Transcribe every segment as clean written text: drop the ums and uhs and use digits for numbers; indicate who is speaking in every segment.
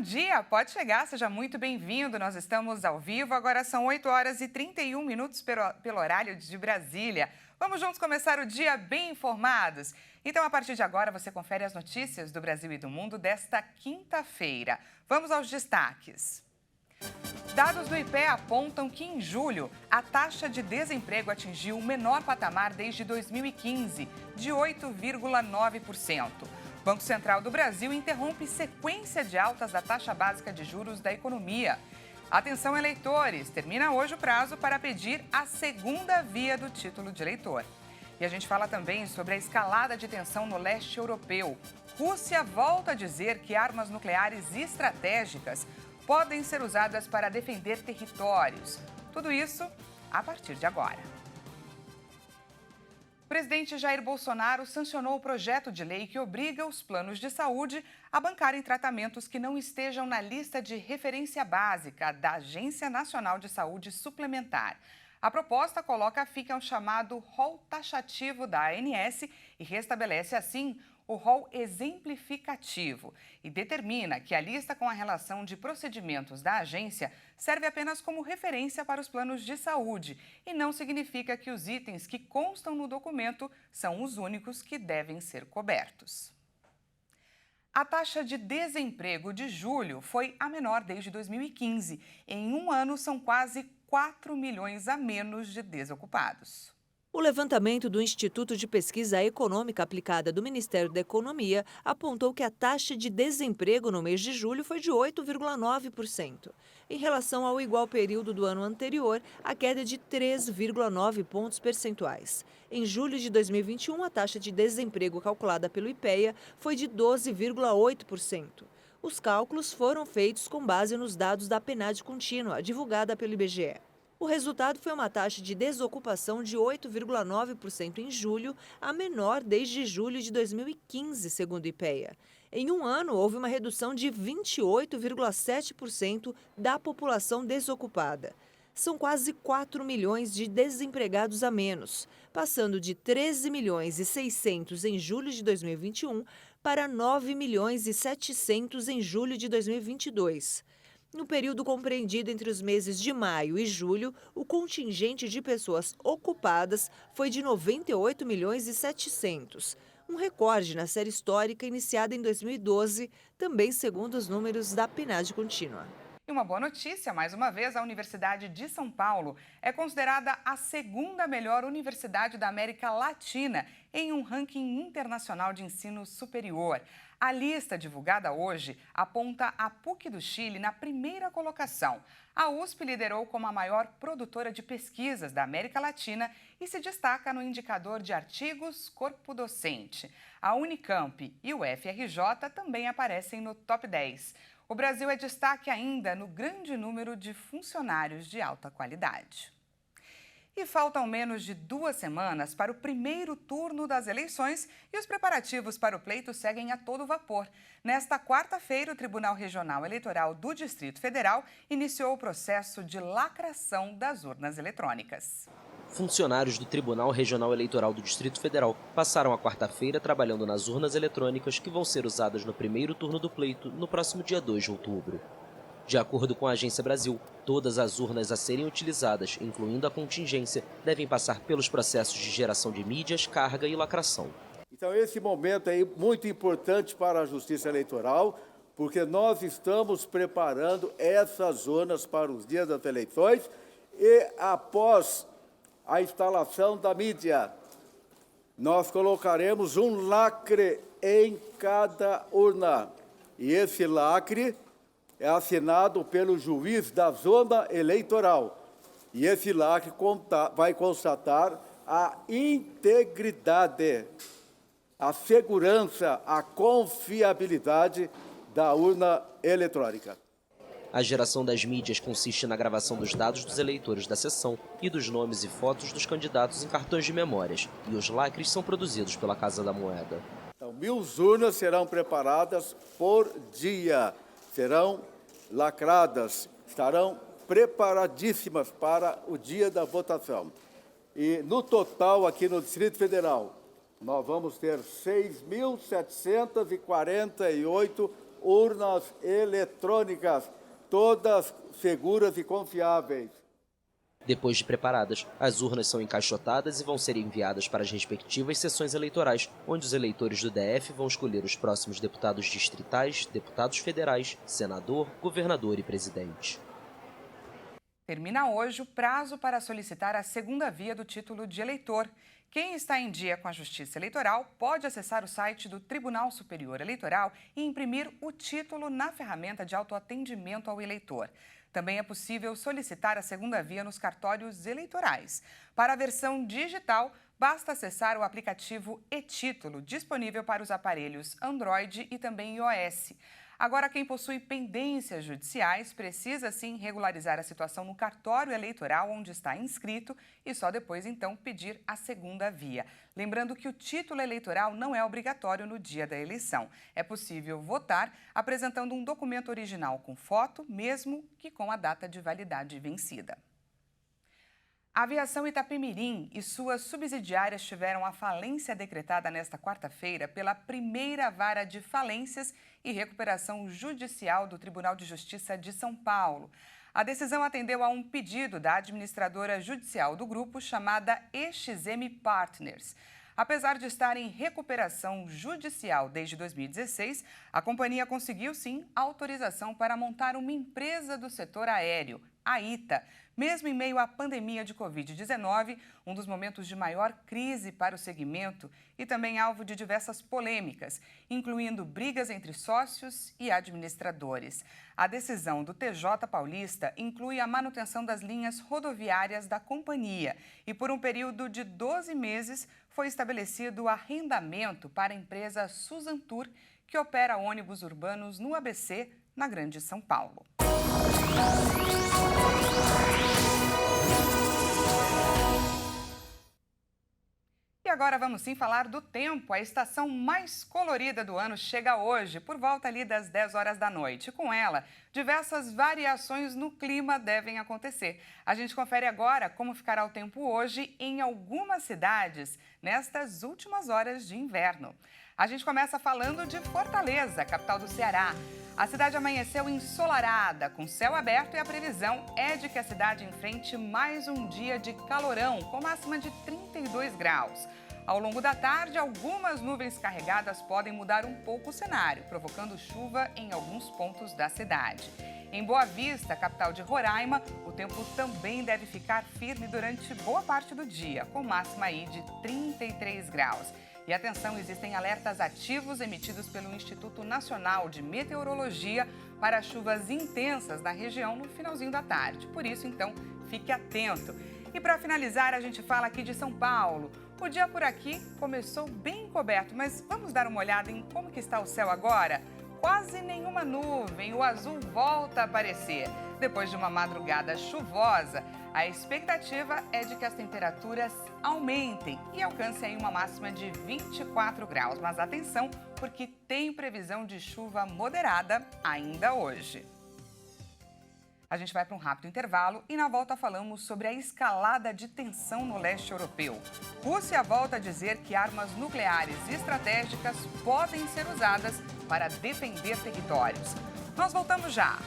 Speaker 1: dia, pode chegar, seja muito bem-vindo. Nós estamos ao vivo, agora são 8 horas e 31 minutos pelo horário de Brasília. Vamos juntos começar o dia bem informados? Então, a partir de agora, você confere as notícias do Brasil e do mundo desta quinta-feira. Vamos aos destaques. Dados do IPEA apontam que em julho, a taxa de desemprego atingiu o menor patamar desde 2015, de 8,9%. O Banco Central do Brasil interrompe sequência de altas da taxa básica de juros da economia. Atenção, eleitores, termina hoje o prazo para pedir a segunda via do título de eleitor. E a gente fala também sobre a escalada de tensão no leste europeu. Rússia volta a dizer que armas nucleares estratégicas podem ser usadas para defender territórios. Tudo isso a partir de agora. O presidente Jair Bolsonaro sancionou o projeto de lei que obriga os planos de saúde a bancarem tratamentos que não estejam na lista de referência básica da Agência Nacional de Saúde Suplementar. A proposta coloca fim ao chamado rol taxativo da ANS e restabelece, assim, o rol exemplificativo e determina que a lista com a relação de procedimentos da agência serve apenas como referência para os planos de saúde e não significa que os itens que constam no documento são os únicos que devem ser cobertos. A taxa de desemprego de julho foi a menor desde 2015. Em um ano, são quase 4 milhões a menos de desocupados.
Speaker 2: O levantamento do Instituto de Pesquisa Econômica Aplicada do Ministério da Economia apontou que a taxa de desemprego no mês de julho foi de 8,9%. Em relação ao igual período do ano anterior, a queda é de 3,9 pontos percentuais. Em julho de 2021, a taxa de desemprego calculada pelo IPEA foi de 12,8%. Os cálculos foram feitos com base nos dados da PNAD contínua, divulgada pelo IBGE. O resultado foi uma taxa de desocupação de 8,9% em julho, a menor desde julho de 2015, segundo o IPEA. Em um ano, houve uma redução de 28,7% da população desocupada. São quase 4 milhões de desempregados a menos, passando de 13 milhões e 600 em julho de 2021 para 9 milhões e 700 em julho de 2022. No período compreendido entre os meses de maio e julho, o contingente de pessoas ocupadas foi de 98 milhões e 700, um recorde na série histórica iniciada em 2012, também segundo os números da PNAD contínua.
Speaker 1: E uma boa notícia, mais uma vez, a Universidade de São Paulo é considerada a segunda melhor universidade da América Latina em um ranking internacional de ensino superior. A lista divulgada hoje aponta a PUC do Chile na primeira colocação. A USP liderou como a maior produtora de pesquisas da América Latina e se destaca no indicador de artigos corpo docente. A Unicamp e o FRJ também aparecem no top 10. O Brasil é destaque ainda no grande número de funcionários de alta qualidade. E faltam menos de 2 semanas para o primeiro turno das eleições e os preparativos para o pleito seguem a todo vapor. Nesta quarta-feira, o Tribunal Regional Eleitoral do Distrito Federal iniciou o processo de lacração das urnas eletrônicas.
Speaker 3: Funcionários do Tribunal Regional Eleitoral do Distrito Federal passaram a quarta-feira trabalhando nas urnas eletrônicas que vão ser usadas no primeiro turno do pleito no próximo dia 2 de outubro. De acordo com a Agência Brasil, todas as urnas a serem utilizadas, incluindo a contingência, devem passar pelos processos de geração de mídias, carga e lacração.
Speaker 4: Então, esse momento é muito importante para a Justiça Eleitoral, porque nós estamos preparando essas urnas para os dias das eleições e, após a instalação da mídia, nós colocaremos um lacre em cada urna. E esse lacre é assinado pelo juiz da zona eleitoral. E esse lacre vai constatar a integridade, a segurança, a confiabilidade da urna eletrônica.
Speaker 3: A geração das mídias consiste na gravação dos dados dos eleitores da sessão e dos nomes e fotos dos candidatos em cartões de memórias, e os lacres são produzidos pela Casa da Moeda.
Speaker 4: Então, 1.000 urnas serão preparadas por dia, serão lacradas, estarão preparadíssimas para o dia da votação. E no total, aqui no Distrito Federal, nós vamos ter 6.748 urnas eletrônicas, todas seguras e confiáveis.
Speaker 3: Depois de preparadas, as urnas são encaixotadas e vão ser enviadas para as respectivas sessões eleitorais, onde os eleitores do DF vão escolher os próximos deputados distritais, deputados federais, senador, governador e presidente.
Speaker 1: Termina hoje o prazo para solicitar a segunda via do título de eleitor. Quem está em dia com a Justiça Eleitoral pode acessar o site do Tribunal Superior Eleitoral e imprimir o título na ferramenta de autoatendimento ao eleitor. Também é possível solicitar a segunda via nos cartórios eleitorais. Para a versão digital, basta acessar o aplicativo e-Título, disponível para os aparelhos Android e também iOS. Agora, quem possui pendências judiciais precisa, sim, regularizar a situação no cartório eleitoral onde está inscrito e só depois, então, pedir a segunda via. Lembrando que o título eleitoral não é obrigatório no dia da eleição. É possível votar apresentando um documento original com foto, mesmo que com a data de validade vencida. A Aviação Itapemirim e suas subsidiárias tiveram a falência decretada nesta quarta-feira pela primeira vara de falências e recuperação judicial do Tribunal de Justiça de São Paulo. A decisão atendeu a um pedido da administradora judicial do grupo, chamada EXM Partners. Apesar de estar em recuperação judicial desde 2016, a companhia conseguiu, sim, autorização para montar uma empresa do setor aéreo, a ITA, mesmo em meio à pandemia de Covid-19, um dos momentos de maior crise para o segmento e também alvo de diversas polêmicas, incluindo brigas entre sócios e administradores. A decisão do TJ Paulista inclui a manutenção das linhas rodoviárias da companhia e, por um período de 12 meses, foi estabelecido o arrendamento para a empresa Suzantur, que opera ônibus urbanos no ABC, na Grande São Paulo. E agora vamos sim falar do tempo. A estação mais colorida do ano chega hoje, por volta ali das 10 horas da noite. Com ela, diversas variações no clima devem acontecer. A gente confere agora como ficará o tempo hoje em algumas cidades nestas últimas horas de inverno. A gente começa falando de Fortaleza, capital do Ceará. A cidade amanheceu ensolarada, com céu aberto, e a previsão é de que a cidade enfrente mais um dia de calorão, com máxima de 32 graus. Ao longo da tarde, algumas nuvens carregadas podem mudar um pouco o cenário, provocando chuva em alguns pontos da cidade. Em Boa Vista, capital de Roraima, o tempo também deve ficar firme durante boa parte do dia, com máxima aí de 33 graus. E atenção, existem alertas ativos emitidos pelo Instituto Nacional de Meteorologia para chuvas intensas na região no finalzinho da tarde. Por isso, então, fique atento. E para finalizar, a gente fala aqui de São Paulo. O dia por aqui começou bem encoberto, mas vamos dar uma olhada em como que está o céu agora? Quase nenhuma nuvem, o azul volta a aparecer. Depois de uma madrugada chuvosa, a expectativa é de que as temperaturas aumentem e alcancem aí uma máxima de 24 graus. Mas atenção, porque tem previsão de chuva moderada ainda hoje. A gente vai para um rápido intervalo e na volta falamos sobre a escalada de tensão no leste europeu. Rússia volta a dizer que armas nucleares estratégicas podem ser usadas para defender territórios. Nós voltamos já.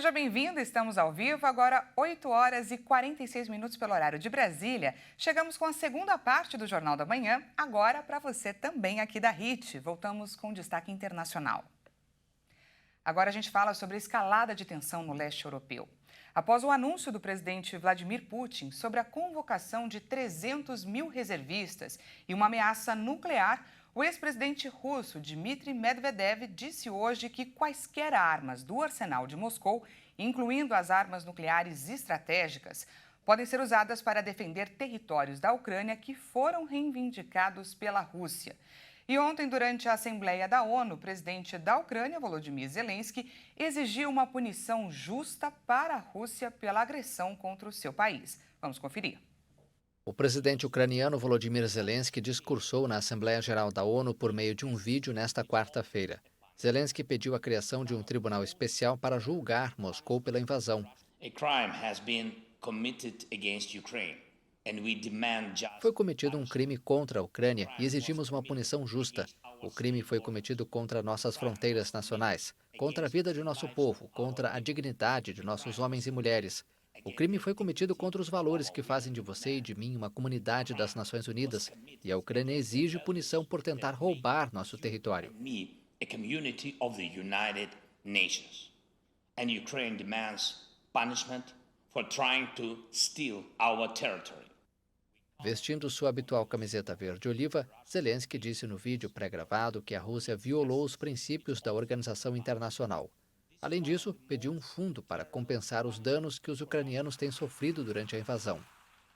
Speaker 1: Seja bem-vindo, estamos ao vivo, agora 8 horas e 46 minutos pelo horário de Brasília. Chegamos com a segunda parte do Jornal da Manhã, agora para você também aqui da HIT. Voltamos com destaque internacional. Agora a gente fala sobre a escalada de tensão no leste europeu. Após o anúncio do presidente Vladimir Putin sobre a convocação de 300 mil reservistas e uma ameaça nuclear, o ex-presidente russo Dmitry Medvedev disse hoje que quaisquer armas do arsenal de Moscou, incluindo as armas nucleares estratégicas, podem ser usadas para defender territórios da Ucrânia que foram reivindicados pela Rússia. E ontem, durante a Assembleia da ONU, o presidente da Ucrânia, Volodymyr Zelensky, exigiu uma punição justa para a Rússia pela agressão contra o seu país. Vamos conferir.
Speaker 5: O presidente ucraniano Volodymyr Zelensky discursou na Assembleia Geral da ONU por meio de um vídeo nesta quarta-feira. Zelensky pediu a criação de um tribunal especial para julgar Moscou pela invasão. Foi cometido um crime contra a Ucrânia e exigimos uma punição justa. O crime foi cometido contra nossas fronteiras nacionais, contra a vida de nosso povo, contra a dignidade de nossos homens e mulheres. O crime foi cometido contra os valores que fazem de você e de mim uma comunidade das Nações Unidas, e a Ucrânia exige punição por tentar roubar nosso território.
Speaker 6: A community of the United Nations. And Ukraine demands punishment for trying to steal our territory.
Speaker 5: Vestindo sua habitual camiseta verde-oliva, Zelensky disse no vídeo pré-gravado que a Rússia violou os princípios da organização internacional. Além disso, pediu um fundo para compensar os danos que os ucranianos têm sofrido durante a invasão.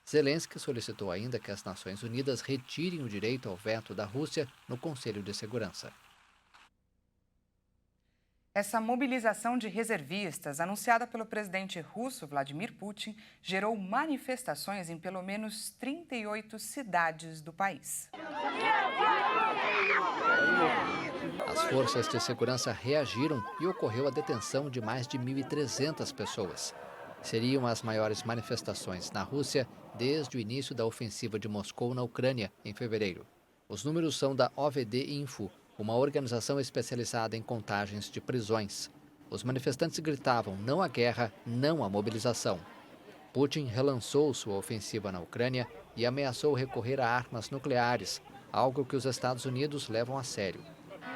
Speaker 5: Zelensky solicitou ainda que as Nações Unidas retirem o direito ao veto da Rússia no Conselho de Segurança.
Speaker 1: Essa mobilização de reservistas, anunciada pelo presidente russo Vladimir Putin, gerou manifestações em pelo menos 38 cidades do país.
Speaker 5: As forças de segurança reagiram e ocorreu a detenção de mais de 1.300 pessoas. Seriam as maiores manifestações na Rússia desde o início da ofensiva de Moscou na Ucrânia, em fevereiro. Os números são da OVD Info, uma organização especializada em contagens de prisões. Os manifestantes gritavam não à guerra, não à mobilização. Putin relançou sua ofensiva na Ucrânia e ameaçou recorrer a armas nucleares, algo que os Estados Unidos levam a sério.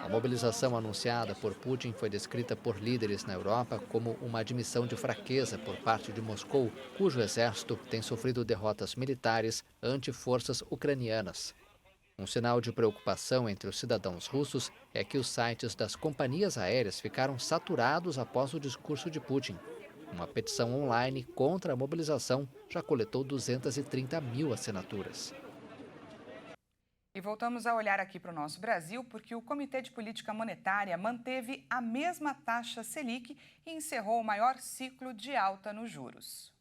Speaker 5: A mobilização anunciada por Putin foi descrita por líderes na Europa como uma admissão de fraqueza por parte de Moscou, cujo exército tem sofrido derrotas militares ante forças ucranianas. Um sinal de preocupação entre os cidadãos russos é que os sites das companhias aéreas ficaram saturados após o discurso de Putin. Uma petição online contra a mobilização já coletou 230 mil assinaturas.
Speaker 1: E voltamos a olhar aqui para o nosso Brasil, porque o Comitê de Política Monetária manteve a mesma taxa Selic e encerrou o maior ciclo de alta nos juros.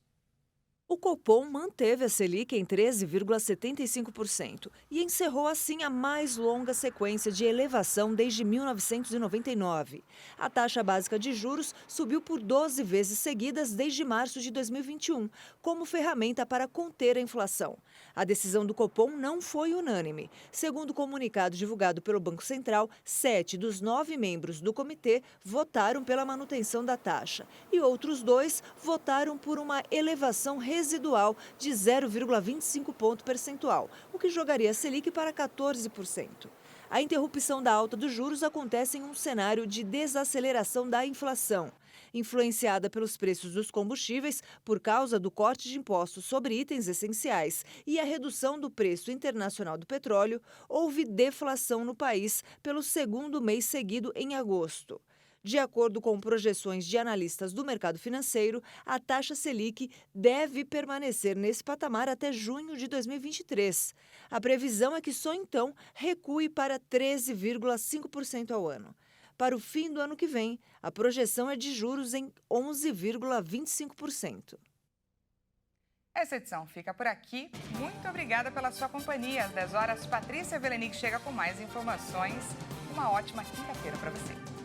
Speaker 2: O Copom manteve a Selic em 13,75% e encerrou assim a mais longa sequência de elevação desde 1999. A taxa básica de juros subiu por 12 vezes seguidas desde março de 2021, como ferramenta para conter a inflação. A decisão do Copom não foi unânime. Segundo o comunicado divulgado pelo Banco Central, 7 dos 9 membros do comitê votaram pela manutenção da taxa e outros 2 votaram por uma elevação residual de 0,25 ponto percentual, o que jogaria a Selic para 14%. A interrupção da alta dos juros acontece em um cenário de desaceleração da inflação. Influenciada pelos preços dos combustíveis por causa do corte de impostos sobre itens essenciais e a redução do preço internacional do petróleo, houve deflação no país pelo segundo mês seguido em agosto. De acordo com projeções de analistas do mercado financeiro, a taxa Selic deve permanecer nesse patamar até junho de 2023. A previsão é que só então recue para 13,5% ao ano. Para o fim do ano que vem, a projeção é de juros em 11,25%.
Speaker 1: Essa edição fica por aqui. Muito obrigada pela sua companhia. Às 10 horas, Patrícia Velenic chega com mais informações. Uma ótima quinta-feira para você.